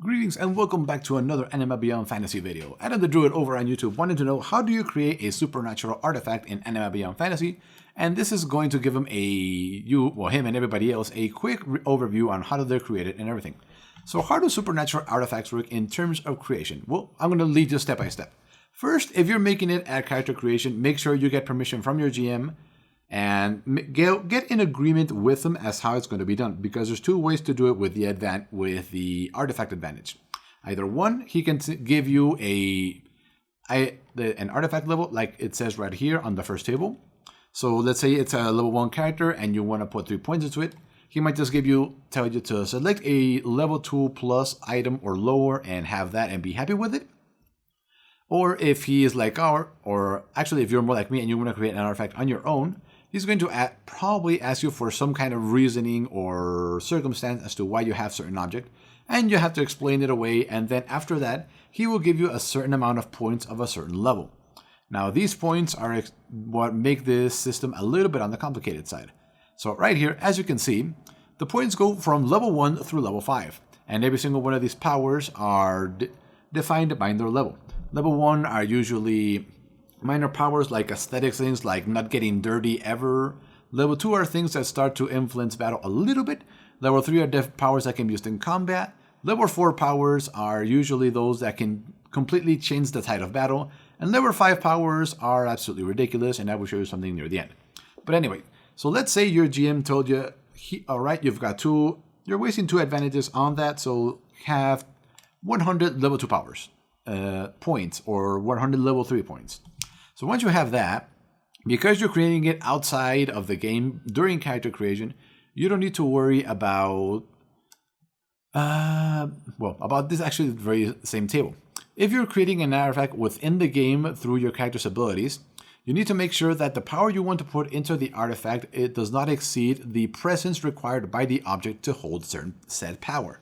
Greetings and welcome back to another Anima Beyond Fantasy video. Adam the Druid over on YouTube wanted to know how do you create a supernatural artifact in Anima Beyond Fantasy, and this is going to give him him and everybody else a quick overview on how they're created and everything. So how do supernatural artifacts work in terms of creation? Well, I'm going to lead you step by step. First, if you're making it at character creation, make sure you get permission from your GM and get in agreement with them as how it's going to be done, because there's two ways to do it with the artifact advantage. Either one, he can give you an artifact level like it says right here on the first table. So let's say it's a level 1 character and you want to put 3 points into it. He might just tell you to select a level 2 plus item or lower and have that and be happy with it. Or if he is like if you're more like me and you want to create an artifact on your own, he's going to probably ask you for some kind of reasoning or circumstance as to why you have certain object, and you have to explain it away, and then after that, he will give you a certain amount of points of a certain level. Now, these points are what make this system a little bit on the complicated side. So right here, as you can see, the points go from level 1 through level 5, and every single one of these powers are defined by their level. Level 1 are usually minor powers like aesthetics things like not getting dirty ever. Level 2 are things that start to influence battle a little bit. Level 3 are powers that can be used in combat. Level 4 powers are usually those that can completely change the tide of battle. And level 5 powers are absolutely ridiculous, and I will show you something near the end. But anyway, so let's say your GM told you, alright, you're wasting 2 advantages on that, so have 100 level 2 powers points or 100 level 3 points. So once you have that, because you're creating it outside of the game during character creation, you don't need to worry about this actually the very same table. If you're creating an artifact within the game through your character's abilities, you need to make sure that the power you want to put into the artifact, it does not exceed the presence required by the object to hold said power.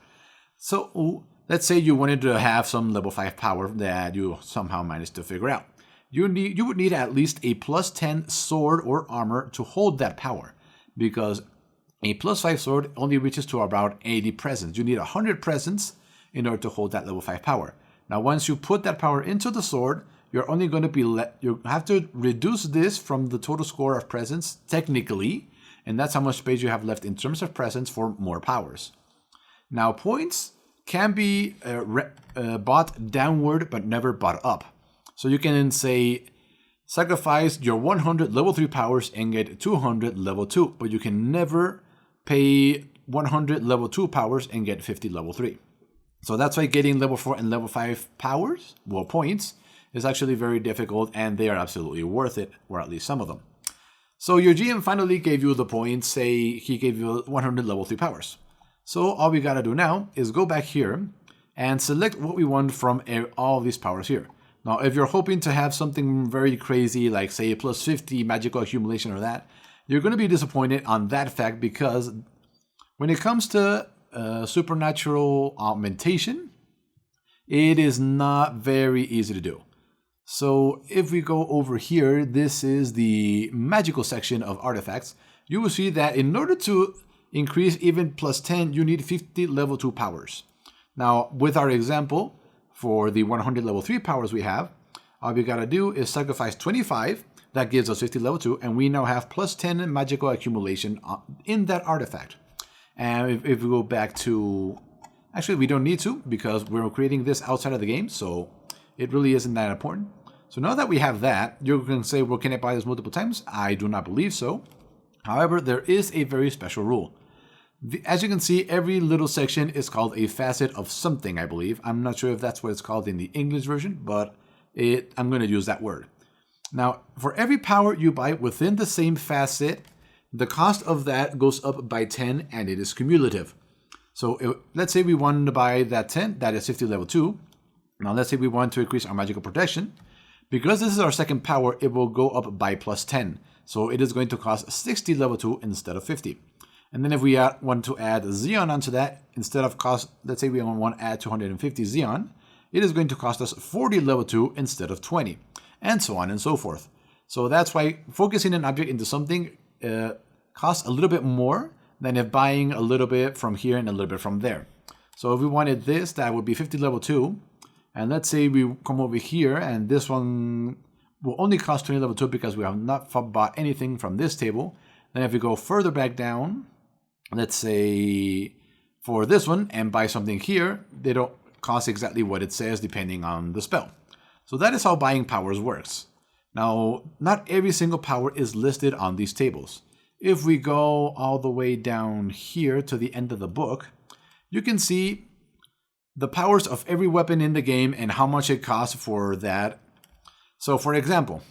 So let's say you wanted to have some level 5 power that you somehow managed to figure out. You would need at least a plus 10 sword or armor to hold that power, because a plus 5 sword only reaches to about 80 presence. You need 100 presence in order to hold that level 5 power. Now, once you put that power into the sword, you're only going to be you have to reduce this from the total score of presence technically, and that's how much space you have left in terms of presence for more powers. Now, points can be bought downward but never bought up. So you can say sacrifice your 100 level 3 powers and get 200 level 2, but you can never pay 100 level 2 powers and get 50 level 3. So that's why getting level 4 and level 5 powers, points, is actually very difficult, and they are absolutely worth it, or at least some of them. So your GM finally gave you the points, say he gave you 100 level 3 powers. So all we gotta do now is go back here and select what we want from all these powers here. Now, if you're hoping to have something very crazy, like say plus 50 magical accumulation or that, you're going to be disappointed on that fact, because when it comes to supernatural augmentation, it is not very easy to do. So if we go over here, this is the magical section of artifacts. You will see that in order to increase even plus 10, you need 50 level 2 powers. Now, with our example, for the 100 level 3 powers we have, all we gotta do is sacrifice 25, that gives us 50 level 2, and we now have plus 10 magical accumulation in that artifact. And if we go back to, actually we don't need to, because we're creating this outside of the game, so it really isn't that important. So now that we have that, you're gonna say, well, can I buy this multiple times? I do not believe so. However, there is a very special rule. As you can see, every little section is called a facet of something, I believe. I'm not sure if that's what it's called in the English version, but I'm going to use that word. Now, for every power you buy within the same facet, the cost of that goes up by 10, and it is cumulative. So let's say we wanted to buy that 10, that is 50 level 2. Now let's say we want to increase our magical protection. Because this is our second power, it will go up by plus 10. So it is going to cost 60 level 2 instead of 50. And then if we want to add Xeon onto that, instead of let's say we want to add 250 Xeon, it is going to cost us 40 level 2 instead of 20, and so on and so forth. So that's why focusing an object into something costs a little bit more than if buying a little bit from here and a little bit from there. So if we wanted this, that would be 50 level 2. And let's say we come over here and this one will only cost 20 level 2 because we have not bought anything from this table. Then if we go further back down, let's say for this one and buy something here, they don't cost exactly what it says depending on the spell. So that is how buying powers works. Now, not every single power is listed on these tables. If we go all the way down here to the end of the book, you can see the powers of every weapon in the game and how much it costs for that. So for example,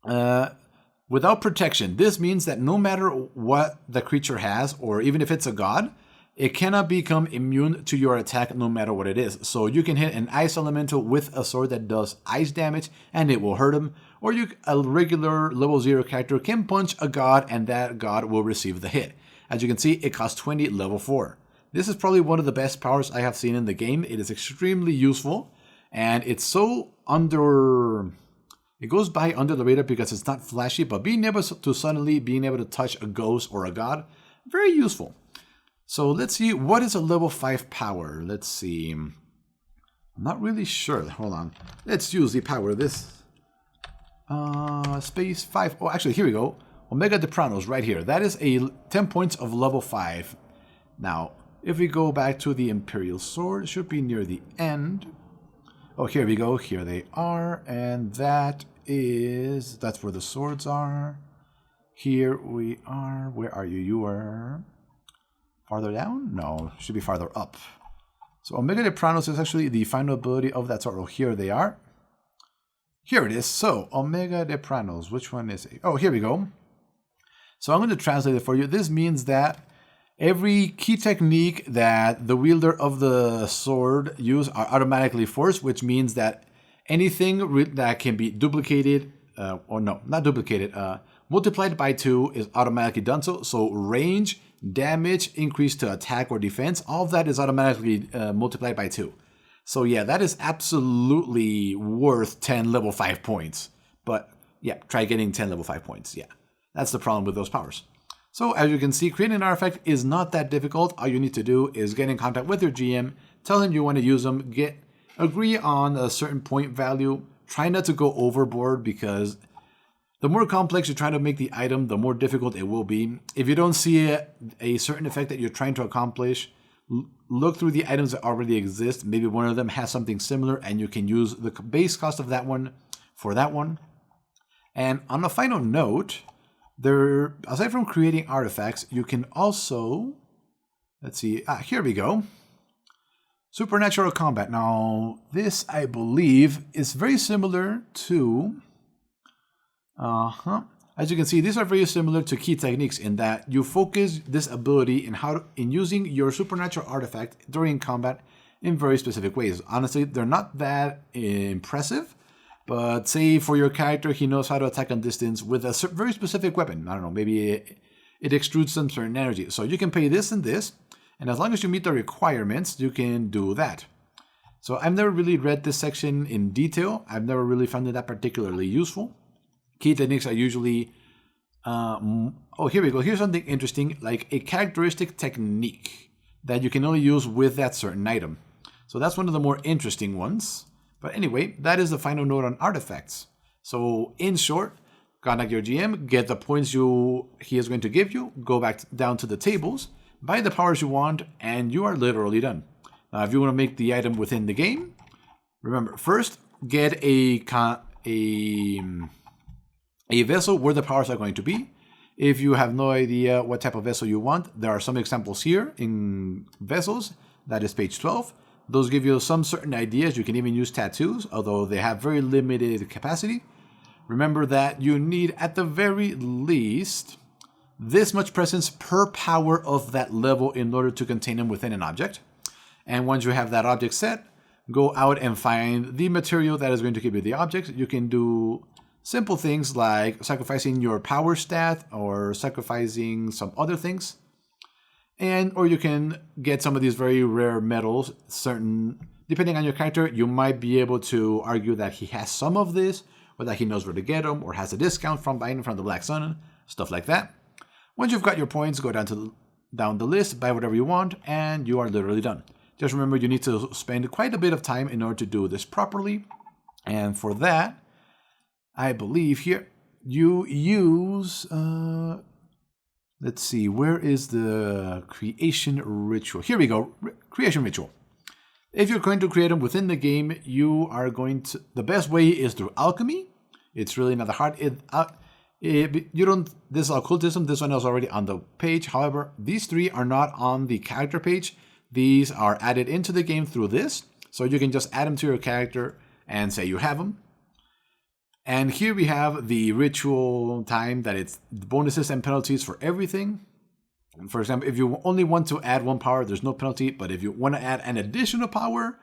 without protection, this means that no matter what the creature has, or even if it's a god, it cannot become immune to your attack no matter what it is. So you can hit an ice elemental with a sword that does ice damage and it will hurt him. Or a regular level 0 character can punch a god and that god will receive the hit. As you can see, it costs 20 level 4. This is probably one of the best powers I have seen in the game. It is extremely useful and it's so it goes by under the radar because it's not flashy, but being able to suddenly being able to touch a ghost or a god, very useful. So let's see, what is a level 5 power? Let's see. I'm not really sure. Hold on. Let's use the power of this. Space 5. Oh, actually, here we go. Omega de Pranos right here. That is a 10 points of level 5. Now, if we go back to the Imperial Sword, it should be near the end. Oh, here we go. Here they are. And that's where the swords are. Here we are. Where are you? You are farther down? No, should be farther up. So Omega de Pranos is actually the final ability of that sword. Oh, here they are. Here it is. So Omega de Pranos, which one is it? Oh, here we go. So I'm going to translate it for you. This means that every key technique that the wielder of the sword use are automatically forced, which means that anything that can be duplicated, or no, not duplicated, multiplied by 2 is automatically done so. So range, damage, increase to attack or defense, all of that is automatically multiplied by 2. So yeah, that is absolutely worth 10 level 5 points. But yeah, try getting 10 level 5 points. Yeah, that's the problem with those powers. So as you can see, creating an artifact is not that difficult. All you need to do is get in contact with your GM, tell him you want to use them, agree on a certain point value. Try not to go overboard because the more complex you try to make the item, the more difficult it will be. If you don't see a certain effect that you're trying to accomplish, look through the items that already exist. Maybe one of them has something similar and you can use the base cost of that one for that one. And on a final note, aside from creating artifacts, you can also, let's see, here we go. Supernatural combat. Now, this, I believe, is very similar to, as you can see, these are very similar to key techniques in that you focus this ability in using your supernatural artifact during combat in very specific ways. Honestly, they're not that impressive. But say for your character, he knows how to attack on distance with a very specific weapon. I don't know, maybe it extrudes some certain energy. So you can pay this and this, and as long as you meet the requirements, you can do that. So I've never really read this section in detail. I've never really found it that particularly useful. Key techniques are usually, oh, here we go. Here's something interesting, like a characteristic technique that you can only use with that certain item. So that's one of the more interesting ones. But anyway, that is the final note on artifacts. So in short, contact your GM, get the points he is going to give you, go back down to the tables, buy the powers you want, and you are literally done. Now, if you want to make the item within the game, remember, first, get a vessel where the powers are going to be. If you have no idea what type of vessel you want, there are some examples here in vessels. That is page 12. Those give you some certain ideas. You can even use tattoos, although they have very limited capacity. Remember that you need, at the very least, this much presence per power of that level in order to contain them within an object. And once you have that object set, go out and find the material that is going to give you the object. You can do simple things like sacrificing your power stat or sacrificing some other things. Or you can get some of these very rare metals. Depending on your character, you might be able to argue that he has some of this, or that he knows where to get them, or has a discount from buying them from the Black Sun, stuff like that. Once you've got your points, go down the list, buy whatever you want, and you are literally done. Just remember, you need to spend quite a bit of time in order to do this properly. And for that, I believe here you use, let's see, where is the creation ritual? Here we go, creation ritual. If you're going to create them within the game, you are going to, the best way is through alchemy. It's really not that hard. This occultism, this one is already on the page. However, these three are not on the character page. These are added into the game through this. So you can just add them to your character and say you have them. And here we have the ritual time that it's bonuses and penalties for everything. For example, if you only want to add one power, there's no penalty. But if you want to add an additional power,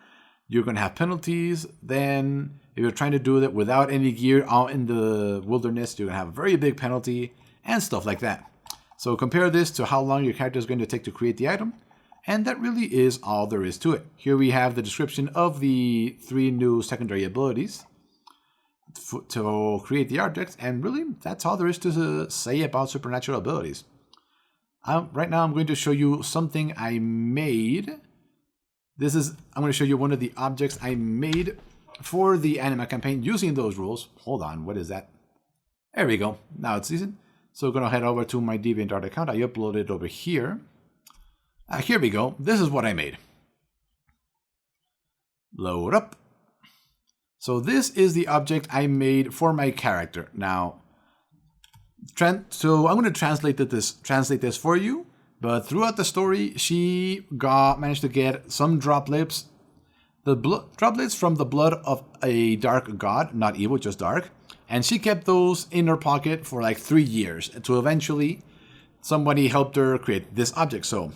you're going to have penalties. Then if you're trying to do that without any gear out in the wilderness, you're going to have a very big penalty and stuff like that. So compare this to how long your character is going to take to create the item. And that really is all there is to it. Here we have the description of the 3 new secondary abilities to create the objects, and really that's all there is to say about supernatural abilities. Right now I'm going to show you something I made. I'm going to show you one of the objects I made for the Anima campaign using those rules. Hold on, what is that? There we go. Now it's season. So I'm going to head over to my DeviantArt account. I uploaded it over here. Here we go. This is what I made. Load up. So this is the object I made for my character. Now, so I'm going to translate this for you. But throughout the story, she managed to get some droplets, droplets from the blood of a dark god, not evil, just dark. And she kept those in her pocket for like 3 years until eventually somebody helped her create this object. So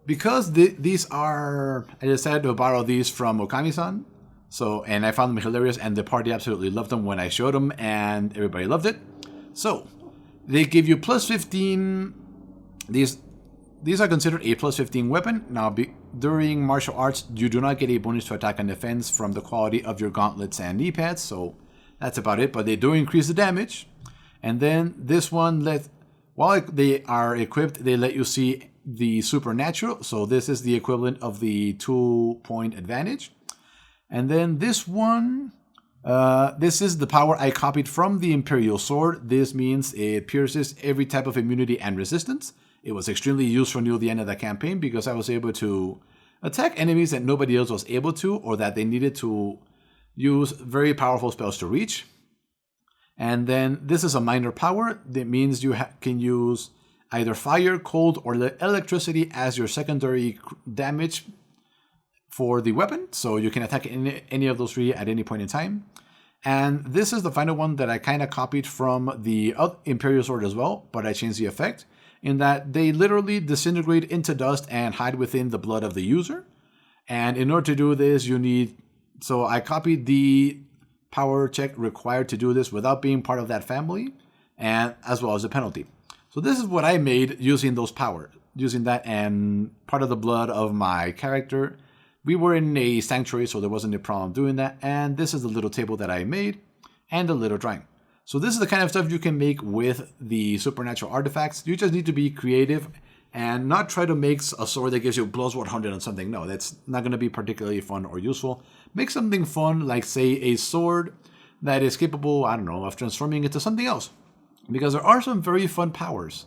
because these are, I decided to borrow these from Okami-san. So, and I found them hilarious, and the party absolutely loved them when I showed them, and everybody loved it. So, they give you plus 15. These are considered a plus 15 weapon. Now, during martial arts, you do not get a bonus to attack and defense from the quality of your gauntlets and knee pads. So, that's about it. But they do increase the damage. And then this one, while they are equipped, they let you see the supernatural. So, this is the equivalent of the 2-point advantage. And then this one, this is the power I copied from the Imperial Sword. This means it pierces every type of immunity and resistance. It was extremely useful near the end of the campaign because I was able to attack enemies that nobody else was able to, or that they needed to use very powerful spells to reach. And then this is a minor power. That means you can use either fire, cold, or electricity as your secondary damage for the weapon, so you can attack any of those 3 at any point in time. And this is the final one that I kind of copied from the Imperial Sword as well, but I changed the effect in that they literally disintegrate into dust and hide within the blood of the user. And in order to do this, so I copied the power check required to do this without being part of that family, and as well as the penalty. So this is what I made using those powers, using that and part of the blood of my character. We were in a sanctuary, so there wasn't a problem doing that. And this is the little table that I made and a little drawing. So this is the kind of stuff you can make with the supernatural artifacts. You just need to be creative and not try to make a sword that gives you plus 100 on something. No, that's not going to be particularly fun or useful. Make something fun, like say a sword that is capable, I don't know, of transforming into something else. Because there are some very fun powers.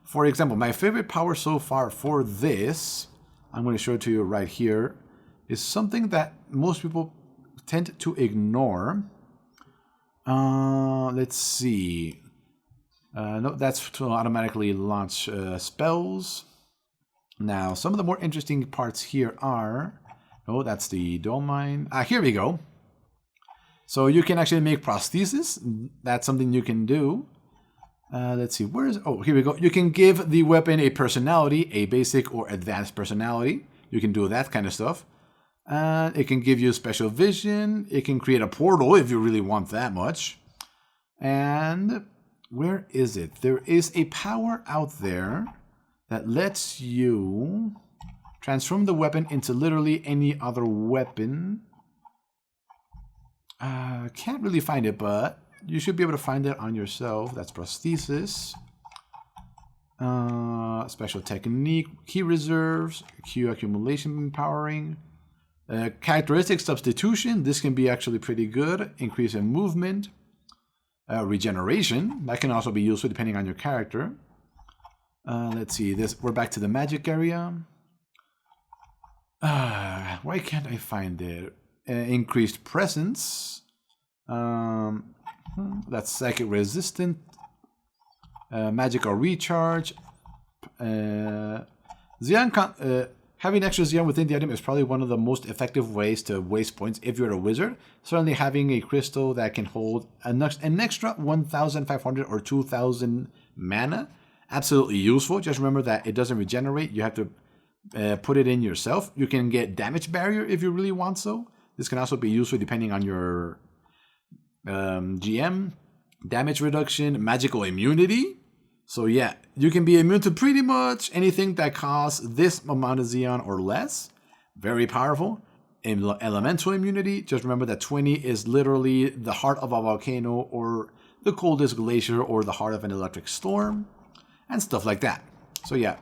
For example, my favorite power so far for this, I'm going to show it to you right here, is something that most people tend to ignore. Let's see. No, that's to automatically launch spells. Now, some of the more interesting parts here are... Oh, that's the domain. Here we go. So you can actually make prosthesis. That's something you can do. Let's see. Here we go. You can give the weapon a personality, a basic or advanced personality. You can do that kind of stuff. It can give you special vision. It can create a portal if you really want that much. And where is it? There is a power out there that lets you transform the weapon into literally any other weapon. Can't really find it, but you should be able to find it on yourself. That's prosthesis. Special technique, key reserves, Q accumulation empowering. Characteristic substitution, this can be actually pretty good. Increase in movement. Regeneration, that can also be useful depending on your character. Let's see, we're back to the magic area. Why can't I find it? Increased presence. That's psychic resistant. Magical recharge. Having extra Xeon within the item is probably one of the most effective ways to waste points if you're a wizard. Certainly having a crystal that can hold an extra 1,500 or 2,000 mana, absolutely useful. Just remember that it doesn't regenerate. You have to put it in yourself. You can get damage barrier if you really want so. This can also be useful depending on your GM. Damage reduction, magical immunity. So yeah, you can be immune to pretty much anything that costs this amount of Xeon or less. Very powerful. Elemental immunity, just remember that 20 is literally the heart of a volcano or the coldest glacier or the heart of an electric storm and stuff like that. So yeah,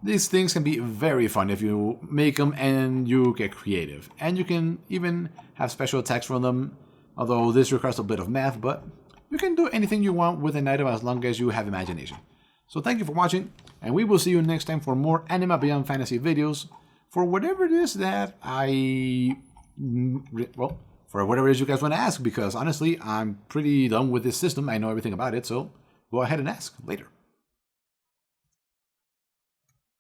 these things can be very fun if you make them and you get creative. And you can even have special attacks from them, although this requires a bit of math, but you can do anything you want with an item as long as you have imagination. So thank you for watching, and we will see you next time for more Anima Beyond Fantasy videos for whatever it is that for whatever it is you guys want to ask, because honestly, I'm pretty done with this system. I know everything about it, so go ahead and ask later.